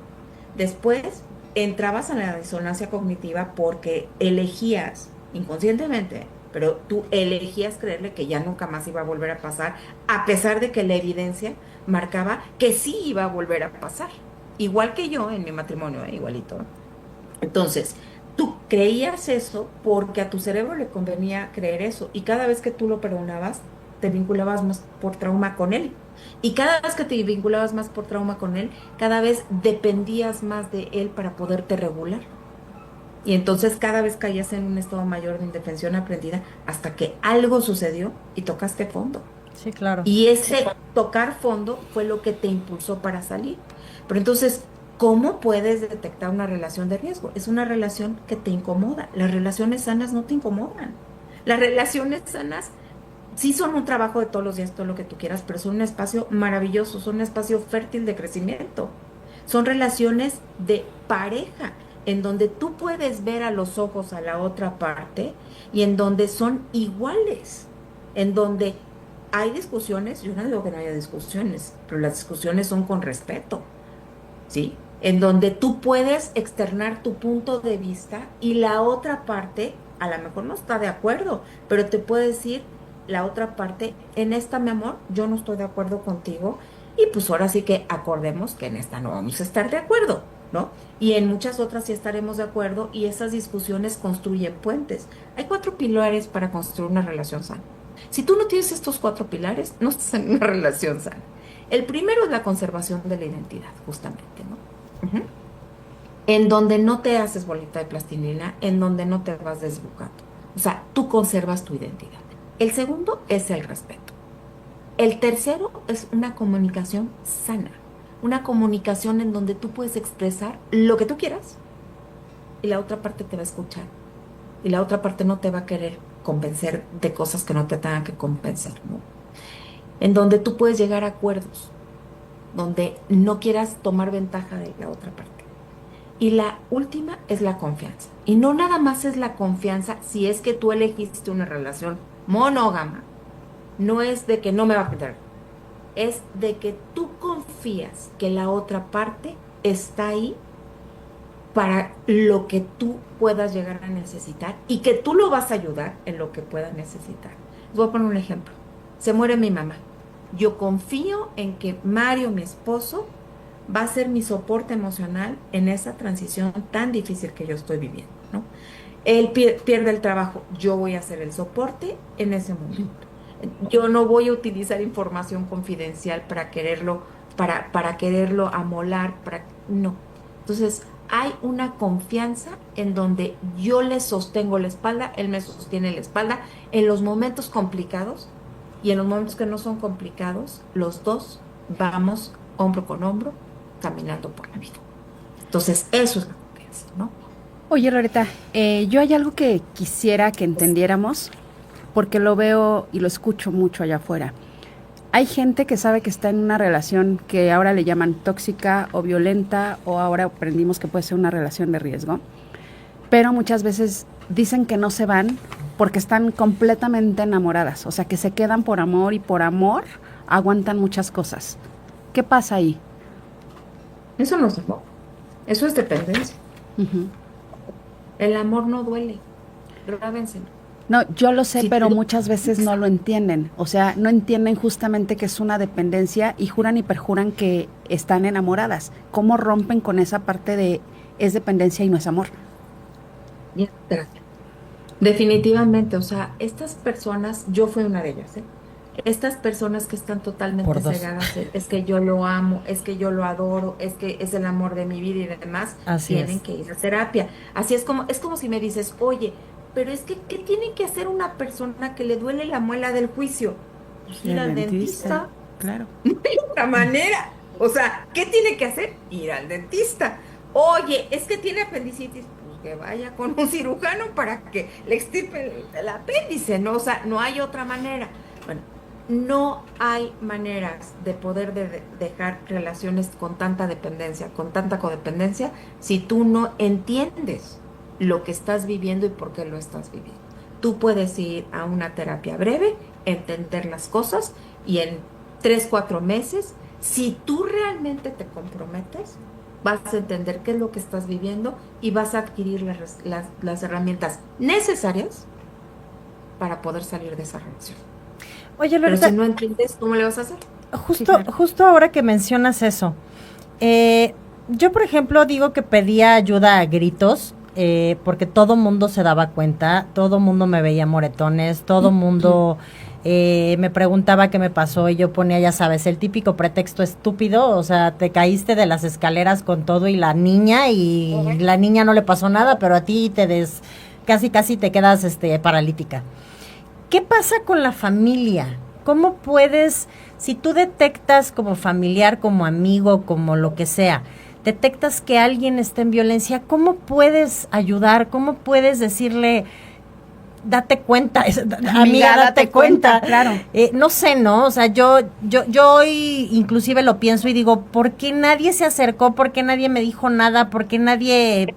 Después entrabas en la disonancia cognitiva porque elegías, inconscientemente, pero tú elegías creerle que ya nunca más iba a volver a pasar, a pesar de que la evidencia marcaba que sí iba a volver a pasar. Igual que yo en mi matrimonio, igualito. Entonces, tú creías eso porque a tu cerebro le convenía creer eso. Y cada vez que tú lo perdonabas, te vinculabas más por trauma con él. Y cada vez que te vinculabas más por trauma con él, cada vez dependías más de él para poderte regular. Y entonces cada vez caías en un estado mayor de indefensión aprendida hasta que algo sucedió y tocaste fondo. Sí, claro. Y ese tocar fondo fue lo que te impulsó para salir. Pero entonces, ¿cómo puedes detectar una relación de riesgo? Es una relación que te incomoda. Las relaciones sanas no te incomodan. Las relaciones sanas sí son un trabajo de todos los días, todo lo que tú quieras, pero son un espacio maravilloso, son un espacio fértil de crecimiento. Son relaciones de pareja, en donde tú puedes ver a los ojos a la otra parte y en donde son iguales, en donde hay discusiones, yo no digo que no haya discusiones, pero las discusiones son con respeto, ¿sí? En donde tú puedes externar tu punto de vista y la otra parte a lo mejor no está de acuerdo, pero te puede decir la otra parte, en esta, mi amor, yo no estoy de acuerdo contigo y pues ahora sí que acordemos que en esta no vamos a estar de acuerdo, ¿no? Y en muchas otras sí estaremos de acuerdo y esas discusiones construyen puentes. Hay 4 pilares para construir una relación sana. Si tú no tienes estos 4 pilares, no estás en una relación sana. El primero es la conservación de la identidad, justamente, ¿no? Ujú. En donde no te haces bolita de plastilina, en donde no te vas desbocando. O sea, tú conservas tu identidad. El segundo es el respeto. El tercero es una comunicación sana. Una comunicación en donde tú puedes expresar lo que tú quieras y la otra parte te va a escuchar. Y la otra parte no te va a querer convencer de cosas que no te tengan que convencer, ¿no? En donde tú puedes llegar a acuerdos, donde no quieras tomar ventaja de la otra parte. Y la última es la confianza. Y no nada más es la confianza si es que tú elegiste una relación monógama. No es de que no me va a perder. Es de que tú confías que la otra parte está ahí para lo que tú puedas llegar a necesitar y que tú lo vas a ayudar en lo que pueda necesitar. Les voy a poner un ejemplo. Se muere mi mamá. Yo confío en que Mario, mi esposo, va a ser mi soporte emocional en esa transición tan difícil que yo estoy viviendo, ¿no? Él pierde el trabajo, yo voy a hacer el soporte en ese momento. Yo no voy a utilizar información confidencial para quererlo, para quererlo amolar, no. Entonces, hay una confianza en donde yo le sostengo la espalda, él me sostiene la espalda en los momentos complicados y en los momentos que no son complicados, los dos vamos hombro con hombro caminando por la vida. Entonces, eso es la confianza, ¿no? Oye, Loreta, yo hay algo que quisiera que entendiéramos, porque lo veo y lo escucho mucho allá afuera. Hay gente que sabe que está en una relación que ahora le llaman tóxica o violenta, o ahora aprendimos que puede ser una relación de riesgo, pero muchas veces dicen que no se van porque están completamente enamoradas, o sea, que se quedan por amor y por amor aguantan muchas cosas. ¿Qué pasa ahí? Eso no es amor, eso es dependencia. Ujú. El amor no duele, grábenselo. No, yo lo sé, Si pero tú- muchas veces no lo entienden. O sea, no entienden justamente que es una dependencia y juran y perjuran que están enamoradas. ¿Cómo rompen con esa parte de es dependencia y no es amor? Ya, terapia. Definitivamente, o sea, estas personas, yo fui una de ellas, ¿eh? Estas personas que están totalmente Por dos. cegadas, es que yo lo amo, es que yo lo adoro, es que es el amor de mi vida y demás, Así tienen es. que ir a terapia. Así es como si me dices, oye, pero es que, ¿qué tiene que hacer una persona que le duele la muela del juicio? Pues ir al dentista, claro. no hay otra manera. O sea, ¿qué tiene que hacer? Ir al dentista. Oye, es que tiene apendicitis, pues que vaya con un cirujano para que le extirpe el apéndice, ¿no? O sea, no hay otra manera. Bueno, no hay maneras de poder dejar relaciones con tanta dependencia, con tanta codependencia, si tú no entiendes lo que estás viviendo y por qué lo estás viviendo. Tú puedes ir a una terapia breve, entender las cosas y en 3, 4 meses, si tú realmente te comprometes, vas a entender qué es lo que estás viviendo y vas a adquirir las herramientas necesarias para poder salir de esa relación. Oye, Pero Loreta, si no entiendes, ¿cómo le vas a hacer? Sí, claro. justo ahora que mencionas eso, yo, por ejemplo, digo que pedía ayuda a gritos, porque todo mundo se daba cuenta, todo mundo me veía moretones, todo mundo me preguntaba qué me pasó y yo ponía, ya sabes, el típico pretexto estúpido, o sea, te caíste de las escaleras con todo y la niña no le pasó nada, pero a ti casi te quedas paralítica. ¿Qué pasa con la familia ¿cómo puedes, si tú detectas como familiar, como amigo, como lo que sea, detectas que alguien está en violencia, ¿cómo puedes ayudar? ¿Cómo puedes decirle, date cuenta, amiga, date cuenta? Claro. No sé, ¿no? O sea, yo hoy inclusive lo pienso y digo, ¿por qué nadie se acercó? ¿Por qué nadie me dijo nada? ¿Por qué nadie,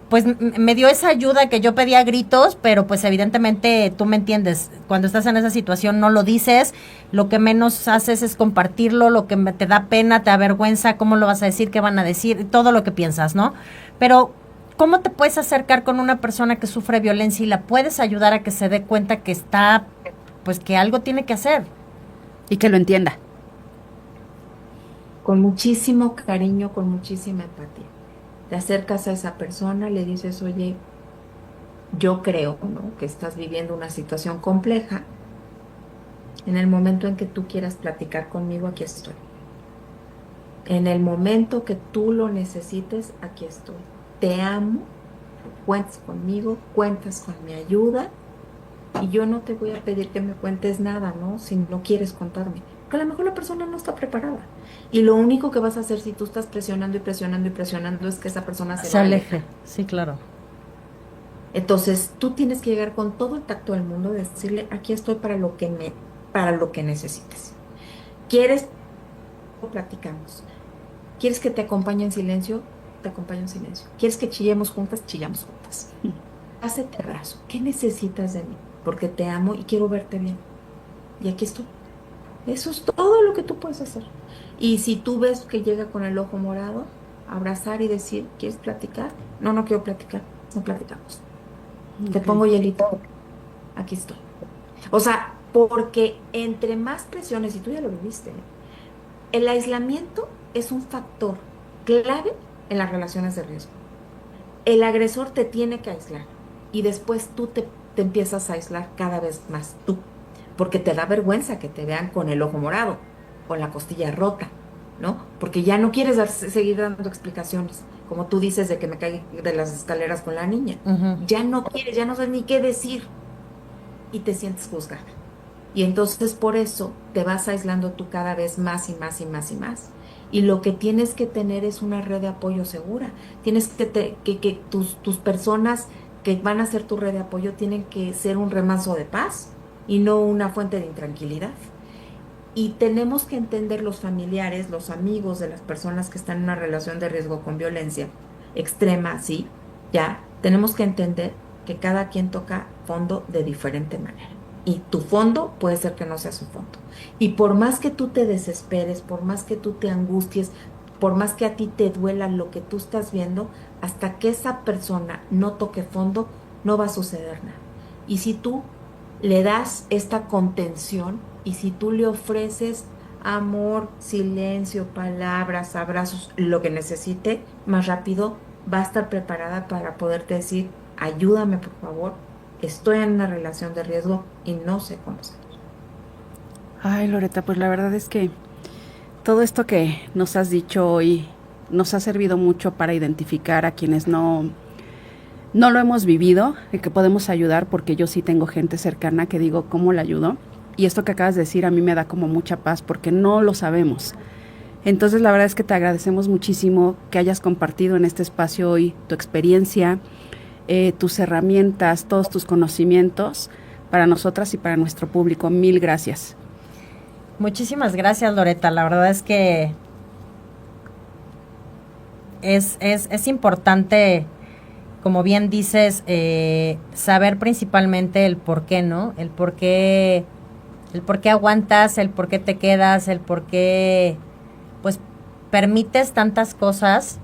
pues, me dio esa ayuda que yo pedía a gritos? Pero pues evidentemente tú me entiendes, cuando estás en esa situación no lo dices, lo que menos haces es compartirlo, lo que te da pena, te avergüenza, cómo lo vas a decir, qué van a decir, todo lo que piensas, ¿no? Pero ¿cómo te puedes acercar con una persona que sufre violencia y la puedes ayudar a que se dé cuenta que está, pues que algo tiene que hacer? Y que lo entienda. Con muchísimo cariño, con muchísima empatía. Te acercas a esa persona, le dices, oye, yo creo, ¿no?, que estás viviendo una situación compleja. En el momento en que tú quieras platicar conmigo, aquí estoy. En el momento que tú lo necesites, aquí estoy. Te amo, cuentas conmigo, cuentas con mi ayuda y yo no te voy a pedir que me cuentes nada, ¿no? Si no quieres contarme. Porque a lo mejor la persona no está preparada. Y lo único que vas a hacer si tú estás presionando y presionando y presionando es que esa persona se va a alejar. Sí, claro. Entonces, tú tienes que llegar con todo el tacto del mundo, decirle, aquí estoy para para lo que necesites. ¿Quieres? Platicamos. ¿Quieres que te acompañe en silencio? Te acompaño en silencio. ¿Quieres que chillemos juntas? Chillamos juntas. Hácete raso. ¿Qué necesitas de mí? Porque te amo y quiero verte bien. Y aquí estoy. Eso es todo lo que tú puedes hacer. Y si tú ves que llega con el ojo morado, abrazar y decir, ¿quieres platicar? No, no quiero platicar. No platicamos. Te pongo hielito. Aquí estoy. O sea, porque entre más presiones, y tú ya lo viviste, el aislamiento es un factor clave en las relaciones de riesgo. El agresor te tiene que aislar y después tú te empiezas a aislar cada vez más tú, porque te da vergüenza que te vean con el ojo morado, con la costilla rota, ¿no? Porque ya no quieres seguir dando explicaciones, como tú dices de que me caí de las escaleras con la niña. Ya no quieres, ya no sabes ni qué decir y te sientes juzgada. Y entonces por eso te vas aislando tú cada vez más y más y más y más. Y lo que tienes que tener es una red de apoyo segura. Tienes que tus personas que van a ser tu red de apoyo tienen que ser un remanso de paz y no una fuente de intranquilidad. Y tenemos que entender los familiares, los amigos de las personas que están en una relación de riesgo con violencia extrema, sí, ya, tenemos que entender que cada quien toca fondo de diferente manera. Y tu fondo puede ser que no sea su fondo. Y por más que tú te desesperes, por más que tú te angusties, por más que a ti te duela lo que tú estás viendo, hasta que esa persona no toque fondo, no va a suceder nada. Y si tú le das esta contención y si tú le ofreces amor, silencio, palabras, abrazos, lo que necesite, más rápido va a estar preparada para poderte decir, ayúdame por favor, estoy en una relación de riesgo y no sé cómo salir. Ay, Loreta, pues la verdad es que todo esto que nos has dicho hoy nos ha servido mucho para identificar a quienes no lo hemos vivido y que podemos ayudar, porque yo sí tengo gente cercana que digo, ¿cómo la ayudo? Y esto que acabas de decir a mí me da como mucha paz porque no lo sabemos. Entonces la verdad es que te agradecemos muchísimo que hayas compartido en este espacio hoy tu experiencia, tus herramientas, todos tus conocimientos para nosotras y para nuestro público. Mil gracias. Muchísimas gracias, Loreta. La verdad es que es importante, como bien dices, saber principalmente el por qué, ¿no? El por qué aguantas, el por qué te quedas, el por qué, pues, permites tantas cosas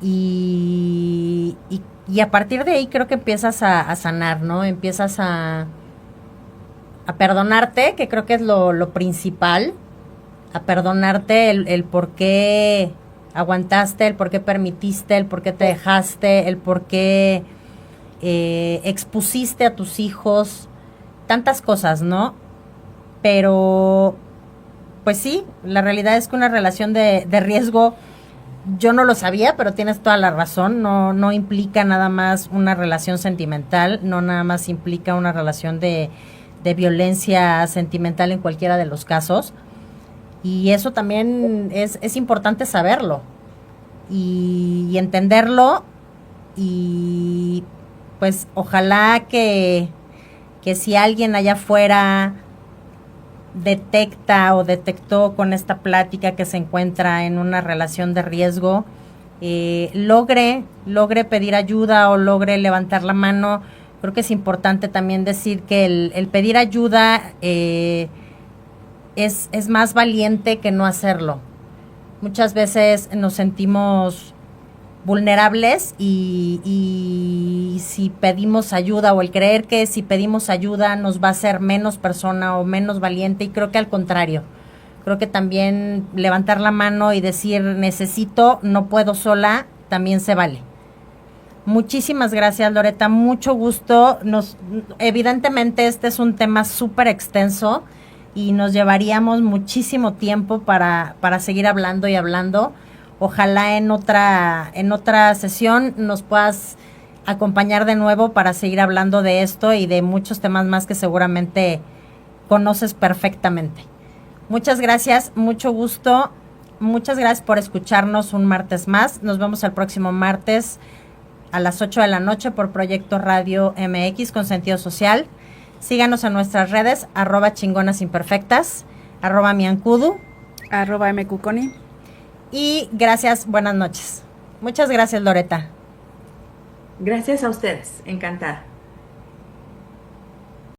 y a partir de ahí creo que empiezas a sanar, ¿no? Empiezas a perdonarte, que creo que es lo principal, a perdonarte el por qué aguantaste, el por qué permitiste, el por qué te dejaste, el por qué expusiste a tus hijos, tantas cosas, ¿no? Pero, pues sí, la realidad es que una relación de riesgo, yo no lo sabía, pero tienes toda la razón, no implica nada más una relación sentimental, no nada más implica una relación de de violencia sentimental en cualquiera de los casos. Y eso también es importante saberlo y entenderlo, y pues ojalá que si alguien allá afuera detecta o detectó con esta plática que se encuentra en una relación de riesgo, logre pedir ayuda o logre levantar la mano. Creo que es importante también decir que el pedir ayuda es más valiente que no hacerlo. Muchas veces nos sentimos vulnerables y si pedimos ayuda, o el creer que si pedimos ayuda nos va a hacer menos persona o menos valiente, y creo que al contrario. Creo que también levantar la mano y decir necesito, no puedo sola, también se vale. Muchísimas gracias, Loreta, mucho gusto. Evidentemente este es un tema súper extenso y nos llevaríamos muchísimo tiempo para seguir hablando y hablando. Ojalá en otra sesión nos puedas acompañar de nuevo para seguir hablando de esto y de muchos temas más que seguramente conoces perfectamente. Muchas gracias, mucho gusto. Muchas gracias por escucharnos un martes más. Nos vemos el próximo martes a las 8 de la noche por Proyecto Radio MX con sentido social. Síganos en nuestras redes, @chingonasimperfectas, @miancudu, @mcuconi. Y gracias, buenas noches. Muchas gracias, Loreta. Gracias a ustedes, encantada.